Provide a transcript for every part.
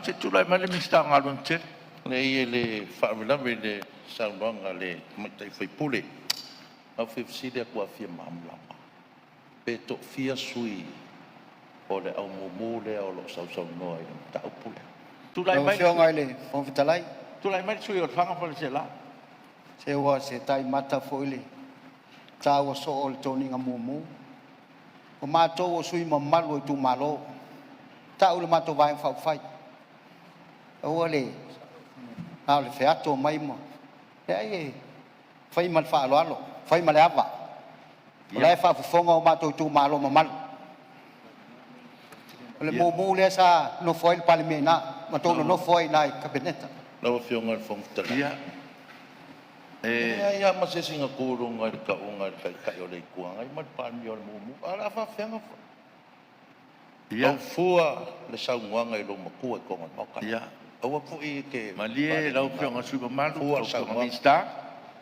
se tulai mai le mista ngalun te. Le le whaamila me le saunanga le maitai whaipule. Au whiwsile a kua fia mamlama. Pe to fia sui o le au mumu le o lo sau noa i ta upule. Tulai mai fionga le fon fitalai. Tulai mai sui o fanga fo se la. Se wa se tai mata foile. Ta wa so o toni nga mumu. O mato o sui mamalu tu malo. Ta o le mato vai fa fai. O le ao le feato mai mo. E fai mal fa lo fai mal ava. Le fa fonga o mato tu malo mamalu. Le mumu le sa no foi Palemene ma to no foi na kabineta. Lau fionga fong tala. Ia ma se singa kurunga ka unga ka o le kuanga i mal palmi o mumu. Ala fa fionga. Ia fua le saunga i lo makua ko ngon moka. Ia. Awa fu i ke Malie lau fionga super malu fua ko saunga mista.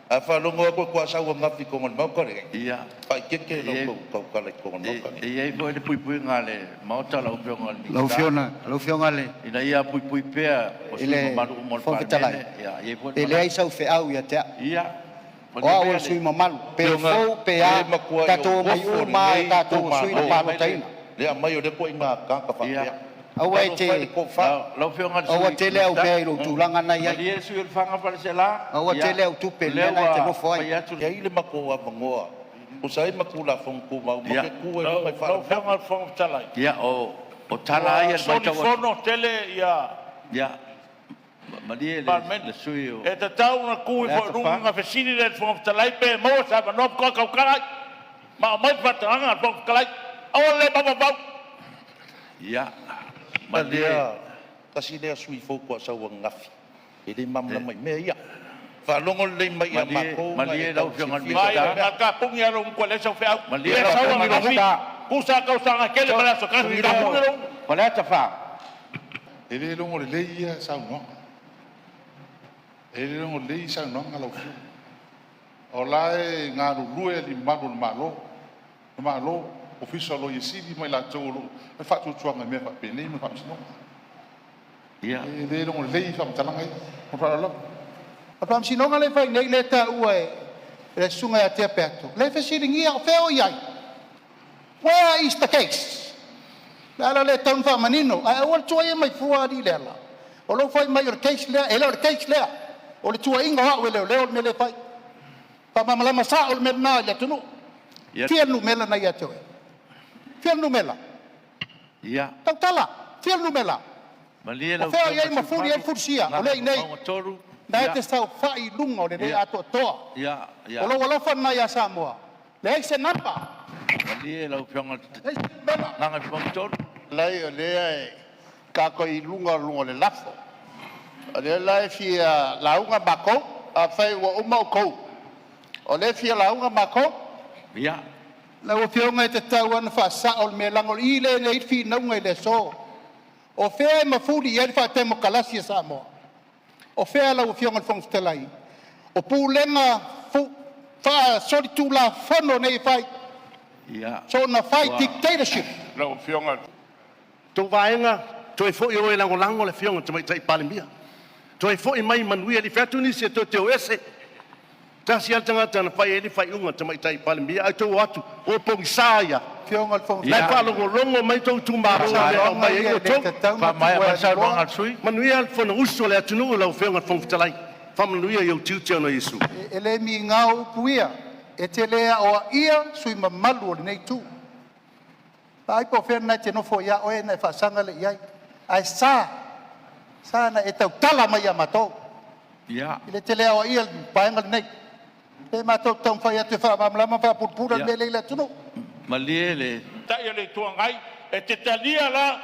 A fa longo ko kwa saunga ngafi ko ngon moka le. Ia. Pa ke lo ko ka le ko ngon moka. Ia i foi le pui ngale mauta lau fionga Lau fionga le. Ina ia pui pea o super malu mo Palemene. Ia i foi. Ele ai sau fe au ia te. Ia. O sui mamalu pe fo pe a ta to mai o mai ta to sui na palo tai. Le mai o le ko inga ka fa. Au ai te lau fionga au te le au pe lo tulanga na ia. Malie sui o fanga fo se la. Au te le au tu pe le na te no foi. Ya ile mako wa ngoa. O sai makula fong ku mau mo ke ku e mai fa. Lau fionga fong talai. Ia o tala ia Soni fono tele ia. Ia. Malie le sui o. E te tau na kui fo runga fesini le fong talai pe mo sa ba no ko ka kalai. Ma mai patanga fong kalai. Au le ba. Ia. Malia kasi le sui fo ko sa wa ngafi. Ele mamla mai me ia. Fa longo le mai ia mako. Malie lau fionga Mai mista. ka pungi aro ko le sa fe au. Malie Le lau sa wa fionga ngafi. mista. Kusa ka usanga kele bala so ka pungi aro. Pala ta fa. Ele longo le ia sa no. Ele longo le sa no ngalo. Olai ngaru lue di malo. Malo official lo yesi di mai la tolo. E fa tu tuanga me fa pele me fa sino. Ia. Ele longo le fa mtala ngai. Mo fa lo. Apa sinonga le fai nei le ta ua e sunga ya te aperto. Le fesiringi o feo iai. Where is the case? La le taun fa manino. Ai o tua ia mai fua di lela. O lo fai mai o case lea, e le case lea. O le tua inga ha o le me le fai. Pa mamala masa o me na ya tunu. Fiel nu mela na ya te. Fiel nu mela. Ia. Tau tala. Fiel nu mela. Malie O lau feo iai mafuri e fursia. O le nei. Toru. Na te sau fai lunga o le nei ato toa. Ia. Ia. O lo wala fa na ya Samoa. Le se napa. Malie lau fionga. Bela. Nanga fionga toru. Lai o le ka ko i lunga le lafo. O le lai fia launga mako a fai wa uma ko. O le fia launga mako. Ia. La o fionga te tau ana fa sa o me langol i le nei fi na ngai le so. O fe ma fuli e fa te mo kalasi Samoa. O fe la o fionga fong stelai. O pulenga fu fa sori tu la fono nei fai. Ia. So na fight dictatorship. Lau fionga. Tō vaenga, tō e fōi o e lango le fionga te mai tai Palemene. Tō e fōi mai manuia li whatu ni se tō te o ese. Tasi al tangata na whai e li whai unga te mai tai Palemene. Ai tō atu, o pongi sāia. Fionga fong Lai whalongo mai tō tūmaro le au mai e o tō. Pa mai a sa ronga sui. Manuia al whana uso le atunu lau fionga whangfitalai. Whamanuia i au tiutia no Yesu. Ele mi ngau puia. E te lea o ia sui mamalu o nei tu. Ai po fe na te no fo ia o e na fa sanga le ia. Ai sa na e tau tala mai a mato. Ia. Ile te lea o ia paenga nei. E mato tau fa ia te fa mamlama fa purpura me le tu no. Malie le. Ta ia le tuangai e te talia la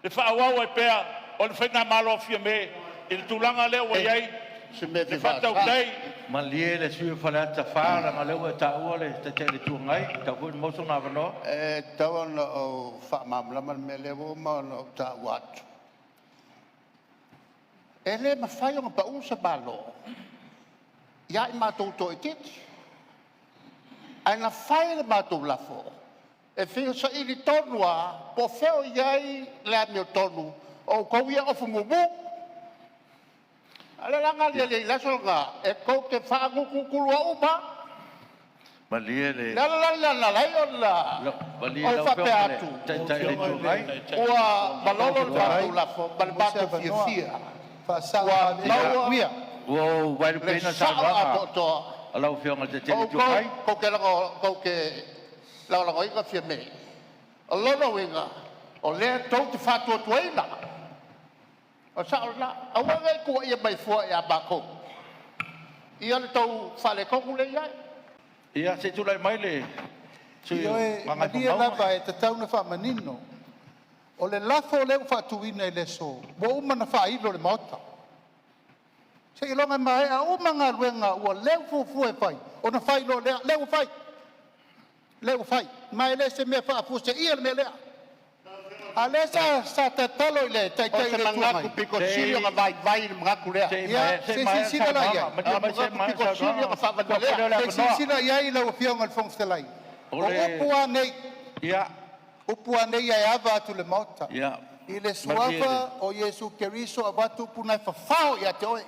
le fa wa e pea o le fena malo fia me il tulanga le o iai se me te fa tau dai. Malie le sui fala ta fara ma le o ta o le te tele tu ngai ta ko mo so na vano. E tau na o fa mamlama me le o ma no ta wat. Ele ma fai o pa usa balo. Ia i matou to e titi. Ai na fai le matou lafo. E whio sa ili tonua, po whio iai le ami o tonu, o ko ia o fungumu ala langa le la solga e ko te fa ngu ku lu uma Malia le. la la o fa pe atu wa balolo la fo balbato fia fa sa wa Wo vai pena sa va. Ala o fiona te tele tu kai. Ko ke la inga fia me. Alona winga. O le tau te fatu tuaina. O sa la awa ko ia mai fo ia ba ko. Ia le tau fale ko le ia. Ia se tu lai mai le. Io e dia lava e te tau na fa manino. O le lafo le fa tuina le so. Bo uma na fa ilo le mota. Se ilonga mai a umanga ruenga ua leu fufu e fai. O na fai lo leu fai. Leu fai. Mai le se me fa fu se ia me lea. A le sa te talo le tai tai le manga ku piko silio nga vai mga kulea. Ya, se sila la ia. Piko silio nga fa va Se sila ia i la fionga al fong stelai. O upua nei. Ia. Upua nei ai ava atu le mota. Ia. I le suava o Yesu Keriso abatu punai fa fao ia te oe.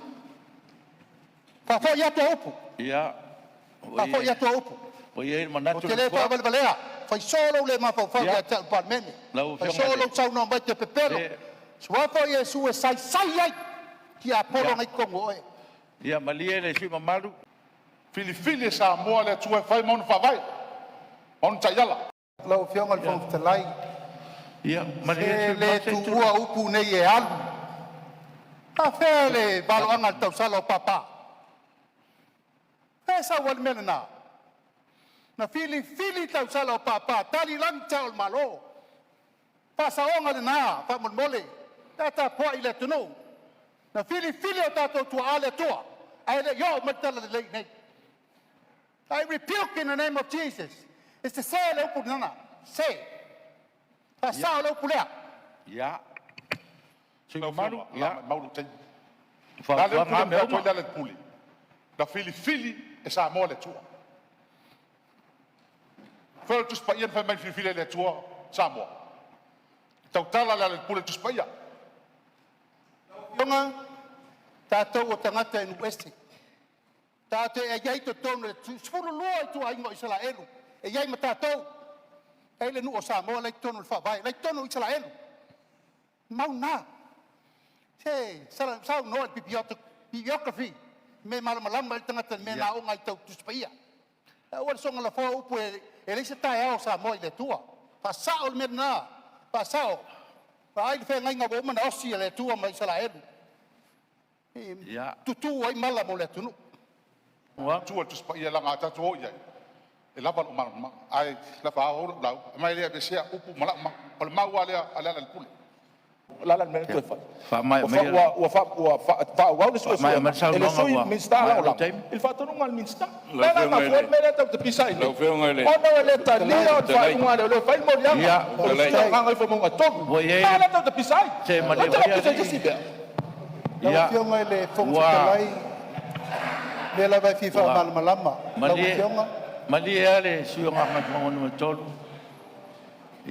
Fa ia te upu. Ia. Fa ia te upu. O ia manatu. O te le fa valea. Fa solo le ma fa ia te Palemene. Fa solo sau no mai te pepero. Suafa Yesu e sai ai. Ki a polo ngai kongo oe. Ia malia le sui mamalu. Filifili Samoa le tue fai mon fa vai. On tayala. Lau fionga le fong te lai. Ia malia le tu ua upu nei e alu. A fele balo anga tau salo papa. Pesa wal mena na. Na fili tau salo papa. Tali lang tau malo. Pasa onga le na. Pa mon mole. Tata poa i le tunu. Na fili o tato tua ale tua. Ai le yo matala le nei. I rebuke in the name of Jesus. It's the say le upu nana. Say. Pasa le upu lea. Ia. Sui Mau mamalu. Ia. mau te. Fa La le fa pule ngame me le pule. La Filifili e Samoa le tua. Fel tu spaia fa mai Filifili le tua Samoa. Tau tala le pule tu spaia. Yonga, tātou o tangata enu ese. Tātou e iai to tonu, sfuru lua i tu aingo Israelu. E iai ma tātou. E le nu o Samoa, lai tonu le whawai, lai tonu Israelu. Mau nā. Se, sau noa bibliography. Me malamalama i tangata me nā o ngai tau tuspaia. Ua songa la fua upu e leise tae ao Samoa i le tua. Pasao le me nā. Pasao. Ai fe ngai nga goma na osi le tua mai Israelu. Ia. Tutu ai mala mo le tunu. Wa tu tu spaia la ngata tu ia. E la ba ma ai la fa o la mai le be sia upu mala ma o ma wa le ala le pule. La me tu fa. Fa mai mai. Wa le so so. Ele so min sta la la. Il fa tonu ngal min sta. La la ma for me le ta pisai. Lo fe ngale. O no le ta ni o fa ngale lo fa mo ya. Ia. Nga ngai fo mo ngato. La la ta pisai. Se malia. Ia. Fionga le fonga talai. Le la vai fifa malama. Malia le siunga ngatu tolu.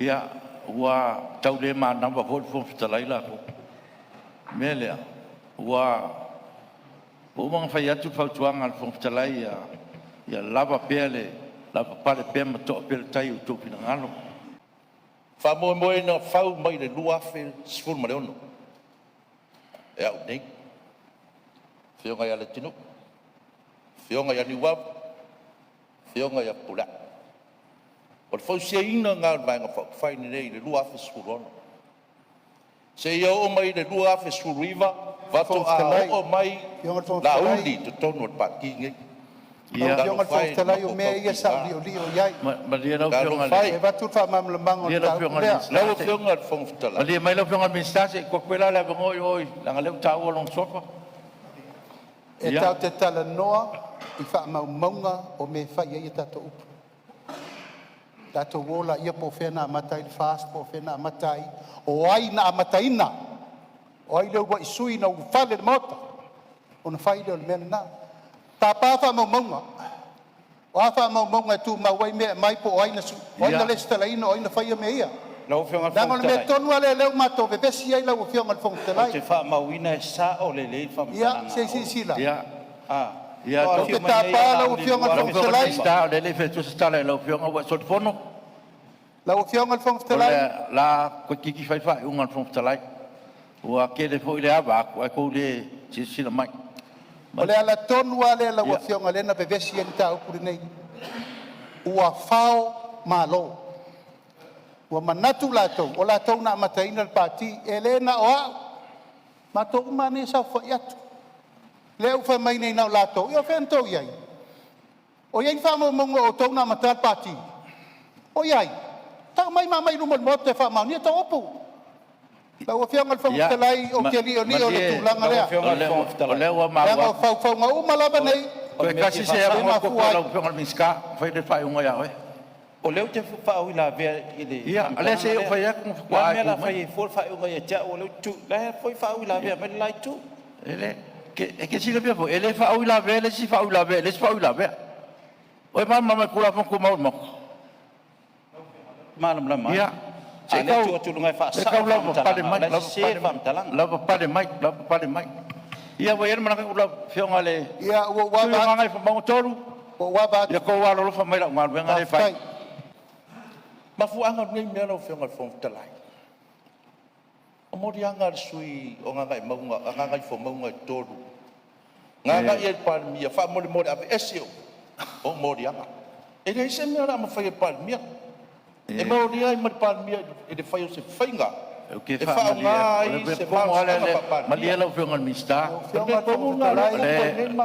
Ia. Wa tau le ma namba fo talai la ko. Melea. Wa o mang fa yatu fa tuanga fo talai ya lava pele lava pale pema to pele tai u to pina ngalo. Fa mo na fau mai le lua fe sfur ma leono. E au nei. Fionga ya le tinu. Fionga ya niwa. Fionga ya pula. O fo se ina nga vai nga fai ni nei le lua fe sfur ono. Se ia o mai le lua fe sfur riva, va to a o mai la undi to tono pa ki. Ia fionga fo talai o me ia sa li iai. Ma dia no fionga. E va tu fa mam lemang Dia no fionga. La fionga fo talai. Ma dia mai lo fionga ministase ko pela la ngoi oi, la ngale tau long sofa. E tau te tala noa i wha maunga o me whai ia tato upu. Tato wola ia po whena matai le fast, po whena matai. O ai na amataina. O ai leo wa isui na ufale le mota. O na whai leo le mena na. Tā pāwha maunga. O a wha maunga tu mawai mea mai po o ai na su. O ai na lesta la ina, o ai na whai me ia. Lau fionga Dango le tonu ale leu mato ve pesi ai lau fionga le fonga O te wha mauina e sa o le le wha Ia, se sila. Ia. Ah. Ia O te tapa lau fionga le fonga lai. Sta le le fe tu sta le lau fionga wa so fono. Lau fionga le fonga lai. La ko kiki fai fai unga fonga lai. Wa ke le fo le ava ko le sila mai. O le ala tonu ale lau fionga le na ve pesi ai ta ukuri nei. Ua fao malo. Ua manatu latou, o latou na mataina le pati, e le na oa, matou umane sa whai atu. Le au whai mai nei nao latou, ia whentou iai. O iai wha mongo o tau na mata le pati. O iai, ta mai mamai rumon mo te wha mauni, e ta opu. Lau a whianga le whonga te lai o ke li o ni o le tūlanga lea. O le ua maua. Lea o whau ngā umalaba nei. Koe kasi se a mo ko lau whianga le miska, whai le whai unga ia oe. O leu te whaau i la vea i le... Ia, ale se o whai aku Wa mea la whai e fōr whai unga i tia o leu tu. La hea whai whaau i la vea, mai lai tu. Ele, ke sila pia po, ele whaau i la vea, le si whaau i la vea, le si whaau i la vea. Oe mama kula whanku maur moko. Mālam la mai. Ia. Se kau tu tulungai wha sa whamtalanga. La se whamtalanga. Lava pale mai. Ia wa ere manaka ula whionga le... Ia, ua Tui waba. ngai whamango toru. Ua waba. Ia ko walo lofa mai la ngā ruenga le whai. Mafuanga nei mea no whionga whonga talai. O mori anga sui o ngā ngai maunga, ngā ngai who maunga i tōru. Ngā ngai e Palemene, wha mori awe esio o mori anga. E rei se mea rama whai e Palemene. E maori ai mari Palemene e de whai o se whainga. E wha ngā se whainga. Mali e lau whionga mista.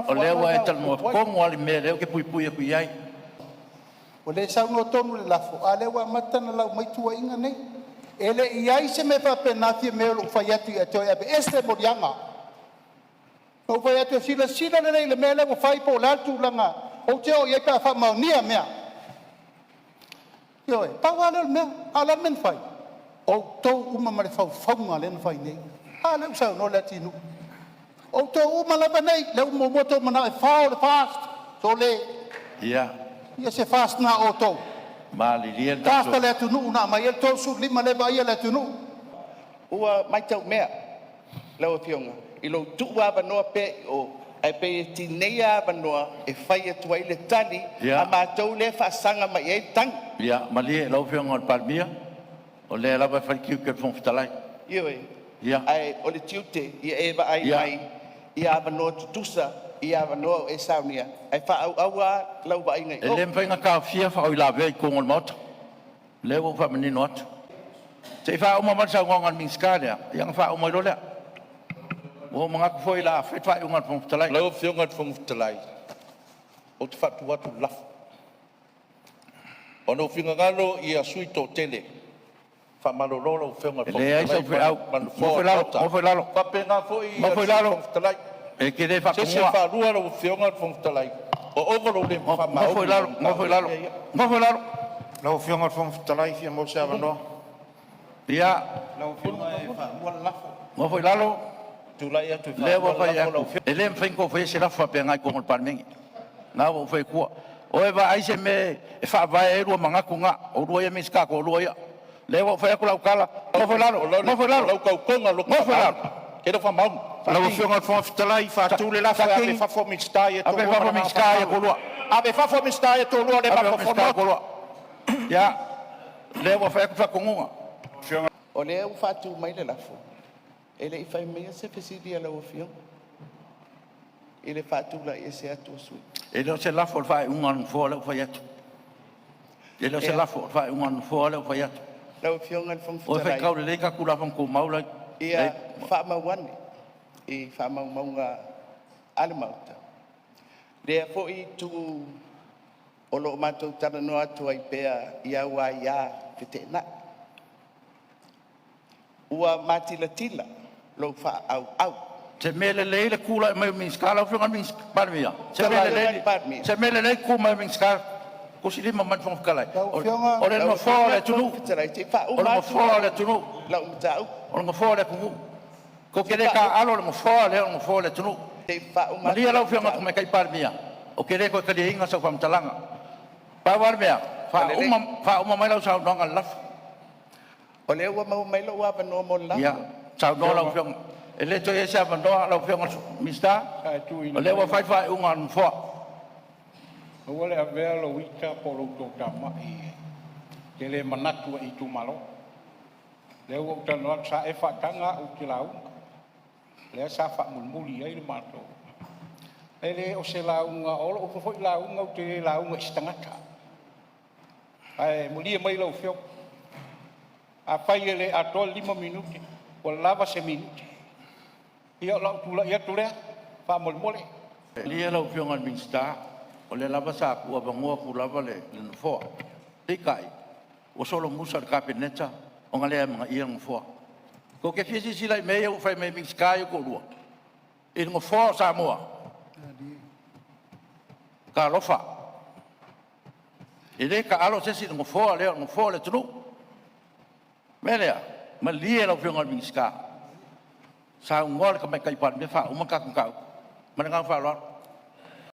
O lewa e talmo kongo ali mea leo ke pui pui e kui ai. O le sau no tonu le lafo, a le wa matana lau maitua inga nei. Ele iai se me fa penati me lo fai atu e toi abe este morianga. O fai atu sila le nei le mele o fai po l'altu langa. O te o iai ka fa maunia mea. Yo e, pa wala le mea, ala men fai. O tau uma mare fau faunga le fai nei. A le usau no le tinu. O tau uma laba nei, le umo moto mana e fao le fast. So le, Ia. ia se fast na o tau. Mali lia le Tasta le atunu na mai el tau su lima le vai le atunu. Ua mai tau mea, lau pionga. I lo tuwa banoa pe o ai pe tineia banoa e whai e tuai le tani, a mātou le whaasanga mai e tang. Ia, mali e lau whionga o Palemene. O le lawa whai kiu ke whongwhitalai. Ioi, Ia. ai o le tiute, i e wa ai mai, i a banoa tutusa, i a banoa e saunia. Ai wha aua lau wa ingai. E le mwhainga ka whia whao i la vea i kongo le mota. Le wo wha menino atu. Te wha uma marisa ngonga minska lea. Ianga wha uma ilo lea. Wo mga kufo i la whai whai unga whongwhitalai. Lau whionga whonga talai. O te whatu atu lafu. O no whinga ngano i a sui tō tele. Wha malololo whionga whonga talai. Le aisa whi au. Mofo lalo. Kape ngā fo i Mofo lalo. whonga talai. E ke le wha Se se kumua. wha rua lau whionga whonga talai. O ogoro le wha Mofo lalo. Mofo lalo. Mofo lalo. Lau whionga whongwhitalai fia mo se awa noa. Ia. Lau whionga e wha ua lafo. Mofo lalo. Tulai atu wha Le wo ua whai lafo aku. E le mwhaingo whai se rafa pe ngai kongo le Palemene. Ngā wo whai kua. O e wa aise me e wha vai e rua mangaku ngā. O rua ia miska ko rua ia. Le wo whai aku lau kala. Mofo lalo. Mofo lalo. Lau kau konga lo Mofo lalo. Kera wha maunga. Lau whionga whongwhitalai whātū le lafa e abe whafo mikstai e tō Ape whafo miska e kolua. Abe whafo mikstai e tō lua le Ape whafo miska e whono. kolua. Ia. Le wo whai aku whakongunga. O le au whātu mai le lafo. E le i whai mea se whesidia lau pionga. I le whātu la e se atu sui. E leo se lafo whai unga nufo leo whai atu. E leo se lafo whai unga nufo leo whai atu. Lau pionga le O whai whangwhitarai. kaure le ka kula whanku maula. Ia whaamawane. I whaamaunga alemauta. Lea fo i tu o lo mātou tana noa tu ai pēa i au a ia whetena. Ua mātila tila lo wha au. Se mele le kula mai minska la whunga minska Palemene. Se Palemene. se mele le ku mai minska ko si lima man whong kalai. Lau whionga. O le no fo le tunu. Te wha O le no fo le tunu. Lau mtau. O le no fo le kumu. Ko kere ka alo le no fo le tunu. Te wha Maria lau whionga ko mai kai Palemene. O kere ko kare inga sa whamtalanga. Pa war mea. Fa uma mai lau sa nonga laf. O le ua mau mai lo ua panoa mo la. Ia, tau no lau fiong. E le toi ese apa noa lau fiong mista. O le wa fai unga nfoa. Ua le avea lo wita po lo tō tama i ke le manatu i tu malo. Le ua utanoa sa e whatanga u te launga. Le sa wha mulmuli ai le mātou. Le o se launga olo o kofoi launga o te launga i stangata. Ai mulia mai lau fiong. A whai ele atoa 5 minuti. O lava se minuti. Ia lau tula ia tulea. Wha molmole. Lia lau fiong al minsta. O le lava sa kua bangoa ku lava le nfoa. Te kai. O solo musa le kapineta. O ngalea mga iang nfoa. Ko ke fiesi sila i mea u whai mei mingskai ko lua. I nfoa Samoa. Ka lofa. I le ka alo sesi nfoa le tunu. Melea, malia lau fiong al mingskai. Sa ngol ka mai kai pan me fa, uma ka kau. Mana ngau fa lo.